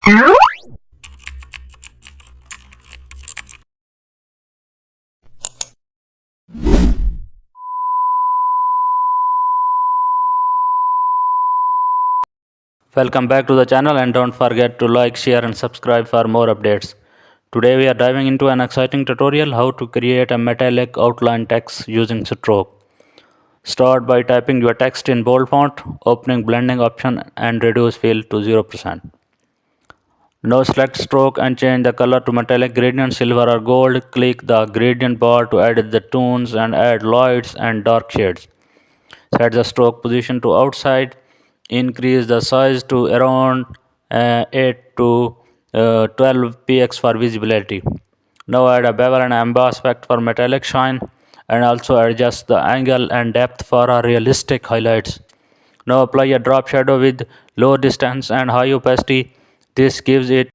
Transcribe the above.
Welcome back to the channel, and don't forget to like, share and subscribe for more updates. Today we are diving into an exciting tutorial how to create a metallic outline text using stroke. Start by typing your text in bold font, opening blending option and reduce fill to 0%. Now select stroke and change the color to metallic gradient silver or gold. Click the gradient bar to edit the tones and add lights and dark shades. Set the stroke position to outside. Increase the size to around 8 to 12 px for visibility. Now add a bevel and emboss effect for metallic shine, and also adjust the angle and depth for our realistic highlights. Now apply a drop shadow with low distance and high opacity. This gives it